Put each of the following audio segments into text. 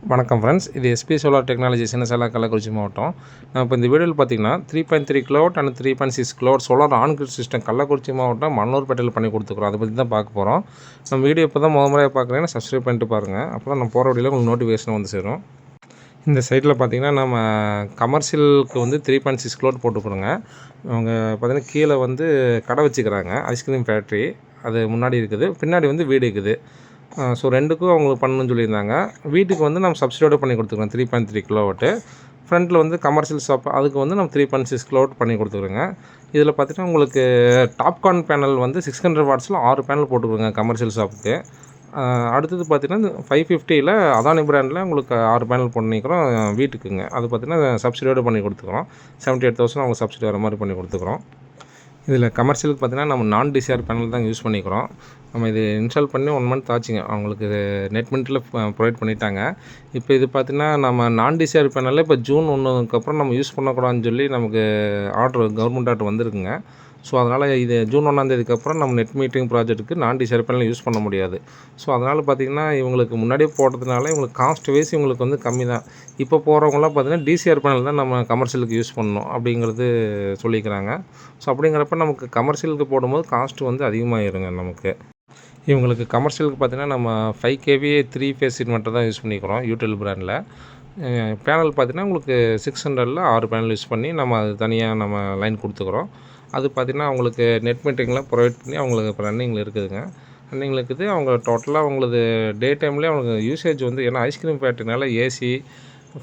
வணக்கம் ஃப்ரெண்ட்ஸ், இது SP solar technology சின்னசேலா Kallakurichi மாவட்டம். நான் இப்போ இந்த வீடியோவில் பார்த்தீங்கன்னா 3.3 kilowatt and 3.6 kilowatt solar on grid system Kallakurichi மாவட்டம் மன்னூர்பேட்டையில் பண்ணி கொடுத்துக்குறோம். அதை பற்றி தான் பார்க்க போகிறோம். நம்ம வீடியோ இப்போ தான் முறையாக பார்க்குறீங்கன்னா சப்ஸ்கிரைப் பண்ணிட்டு பாருங்கள். அப்போ தான் நம்ம போகிற வீடியோவில் உங்களுக்கு நோட்டிஃபிகேஷன் வந்து சேரும். இந்த சைட்டில் பார்த்திங்கன்னா நம்ம கமர்ஷியலுக்கு வந்து 3.6 கிலோவாட் போட்டுக்கிறோங்க. அவங்க பார்த்திங்கன்னா கீழே வந்து கடை வச்சுக்கிறாங்க, ஐஸ்கிரீம் ஃபேக்ட்ரி. அது முன்னாடி இருக்குது, பின்னாடி வந்து வீடு இருக்குது. ஸோ ரெண்டுக்கும் அவங்களுக்கு பண்ணணும்னு சொல்லியிருந்தாங்க. வீட்டுக்கு வந்து நம்ம சப்சிடியோடு பண்ணி கொடுத்துருக்கோம் 3.3 கிலோவாட்டு. ஃப்ரண்ட்டில் வந்து கமர்ஷியல் ஷாப், அதுக்கு வந்து நம்ம 3.6 கிலோவாட் பண்ணி கொடுத்துருங்க. இதில் பார்த்திங்கன்னா உங்களுக்கு டாப்கான் பேனல் வந்து 600 வாட்ஸில் 6 பேனல் போட்டுக்கிறோங்க கமர்ஷியல் ஷாப்புக்கு. அடுத்தது பார்த்திங்கன்னா 550ல் அதானி பிராண்டில் உங்களுக்கு 6 பேனல் பண்ணிக்கிறோம் வீட்டுக்குங்க. அது பார்த்திங்கன்னா சப்சிடியோடு பண்ணி கொடுத்துக்குறோம். 78,000 அவங்க சப்சிடி வர மாதிரி பண்ணி கொடுத்துக்குறோம். இதில் கமர்ஷியலுக்கு பார்த்திங்கன்னா நம்ம நான் டிசிஆர் பேனல் தான் யூஸ் பண்ணிக்கிறோம். நம்ம இது இன்ஸ்டால் பண்ணி 1 மந்த் ஆச்சுங்க. அவங்களுக்கு நெட் மின்ட்டில் ப்ரொவைட் பண்ணிட்டாங்க. இப்போ இது பார்த்திங்கன்னா நம்ம நான் டிசிஆர் பேனலில் இப்போ ஜூன் 1க்கு நம்ம யூஸ் பண்ணக்கூடாதுன்னு சொல்லி நமக்கு கவர்மெண்ட் ஆர்டர் வந்திருக்குங்க. ஸோ அதனால் இது ஜூன் 1ஆந்தேதிக்கு அப்புறம் நம்ம நெட் மீட்டிங் ப்ராஜெக்ட்டுக்கு நான் டிசிஆர் பேனல் யூஸ் பண்ண முடியாது. ஸோ அதனால் பார்த்திங்கன்னா இவங்களுக்கு முன்னாடியே போட்டதுனால இவங்களுக்கு காஸ்ட் வைஸ் இவங்களுக்கு வந்து கம்மி தான். இப்போ போகிறவங்களாம் பார்த்திங்கன்னா டிசிஆர் பேனல் தான் நம்ம கமர்ஷியலுக்கு யூஸ் பண்ணணும் அப்படிங்கிறது சொல்லிக்கிறாங்க. ஸோ அப்படிங்கிறப்ப நமக்கு கமர்ஷியலுக்கு போடும்போது காஸ்ட்டு வந்து அதிகமாகிருங்க நமக்கு. இவங்களுக்கு கமர்ஷியலுக்கு பார்த்திங்கன்னா நம்ம 5 kVA 3 ஃபேஸ் இன்வெர்ட்டர் தான் யூஸ் பண்ணிக்கிறோம் யூடில் பிராண்டில். பேனல் பார்த்திங்கன்னா உங்களுக்கு 600ல் 6 பேனல் யூஸ் பண்ணி நம்ம அது தனியாக நம்ம லைன் கொடுத்துக்குறோம். அது பார்த்திங்கன்னா அவங்களுக்கு நெட் மீட்டரிங்லாம் ப்ரொவைட் பண்ணி அவங்களுக்கு இப்போ ரன்னிங்கில் இருக்குதுங்க. ரன்னிங்கில் இருக்குது. அவங்க டோட்டலாக அவங்களது டே டைம்லேயே அவங்களுக்கு யூசேஜ் வந்து, ஏன்னா ஐஸ்கிரீம் ஃபேக்ட்ரினால ஏசி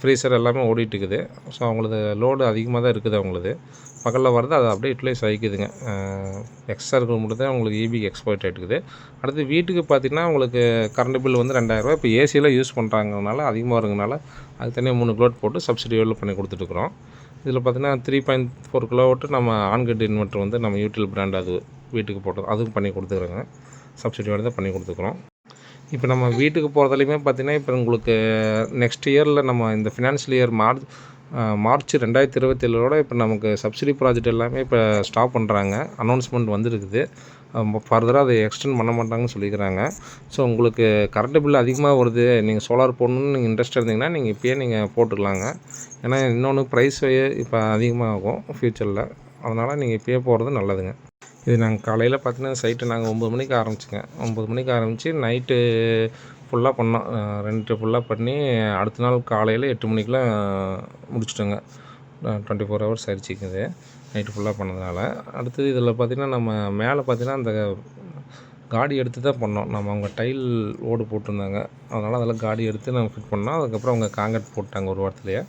ஃப்ரீசர் எல்லாமே ஓடிட்டுருக்குது. ஸோ அவங்களது லோடு அதிகமாக தான் இருக்குது. அவங்களது பகலில் வரது அது அப்படியே யூட்டிலைஸ் ஆகிக்குதுங்க. எக்ஸ்ட்ரா இருக்கிற மட்டும் தான் உங்களுக்கு இபிக்கு எக்ஸ்போர்ட் ஆகிட்டுக்குது. அடுத்து வீட்டுக்கு பார்த்திங்கன்னா உங்களுக்கு கரண்ட் பில் வந்து 2000 ரூபா. இப்போ ஏசியில் யூஸ் பண்ணுறாங்கனால அதிகமாக வருங்கனால அது தனியாக 3 கிலோவாட் போட்டு சப்சிடியோடு பண்ணி கொடுத்துட்டுருக்குறோம். இதில் பார்த்திங்கன்னா 3.4 கிலோவாட்டு நம்ம ஆன்கிரிட் இன்வெர்ட்டர் வந்து நம்ம யூடில் பிராண்ட் அது வீட்டுக்கு போட்டோம், அதுவும் பண்ணி கொடுத்துக்குறோங்க. சப்சிடியோடு தான் பண்ணி கொடுத்துக்குறோம். இப்போ நம்ம வீட்டுக்கு போகிறதுலையுமே பார்த்திங்கன்னா இப்போ உங்களுக்கு நெக்ஸ்ட் இயரில் நம்ம இந்த ஃபினான்ஷியல் இயர் மார்ச் 2027 இப்போ நமக்கு சப்சிடி ப்ராஜெக்ட் எல்லாமே இப்போ ஸ்டாப் பண்ணுறாங்க. அனௌன்ஸ்மெண்ட் வந்துருக்குது. ஃபர்தராக அதை எக்ஸ்டெண்ட் பண்ண மாட்டாங்கன்னு சொல்லிக்கிறாங்க. ஸோ உங்களுக்கு கரண்ட் பில் அதிகமாக வருது, நீங்கள் சோலார் போடணுன்னு நீங்கள் இன்ட்ரெஸ்ட் இருந்தீங்கன்னா நீங்கள் இப்போயே நீங்கள் போட்டுக்கலாங்க. ஏன்னா இன்னொன்று ப்ரைஸ் இப்போ அதிகமாகும் ஃப்யூச்சரில். அதனால் நீங்கள் இப்போயே போகிறது நல்லதுங்க. இது நாங்கள் காலையில் பார்த்தீங்கன்னா சைட்டு நாங்கள் 9 மணிக்கு ஆரம்பிச்சுங்க. 9 மணிக்கு ஆரம்பித்து நைட்டு ஃபுல்லாக பண்ணோம். 2 ஃபுல்லாக பண்ணி அடுத்த நாள் காலையில் 8 மணிக்கெலாம் முடிச்சிட்டோங்க. 24 ஹவர்ஸ் ஆயிடுச்சுக்குது நைட்டு ஃபுல்லாக பண்ணதுனால. அடுத்தது இதில் பார்த்திங்கன்னா நம்ம மேலே பார்த்திங்கன்னா அந்த காடி எடுத்து தான் பண்ணோம். நம்ம அவங்க டைல் ஓடு போட்டிருந்தாங்க, அதனால் அதெல்லாம் காடி எடுத்து நம்ம ஃபிட் பண்ணோம். அதுக்கப்புறம் அவங்க காங்கிரீட் போட்டாங்க ஒரு வாரத்துலேயே.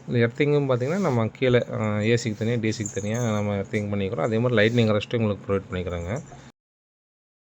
இந்த எர்த்திங்கும் பார்த்திங்கன்னா நம்ம கீழே ஏசிக்கு தனியாக டிசிக்கு தனியாக நம்ம எர்த்திங் பண்ணிக்கிறோம். அதே மாதிரி லைட்னிங் ரெஸ்ட்டும் உங்களுக்கு ப்ரொவைட் பண்ணிக்கிறோங்க.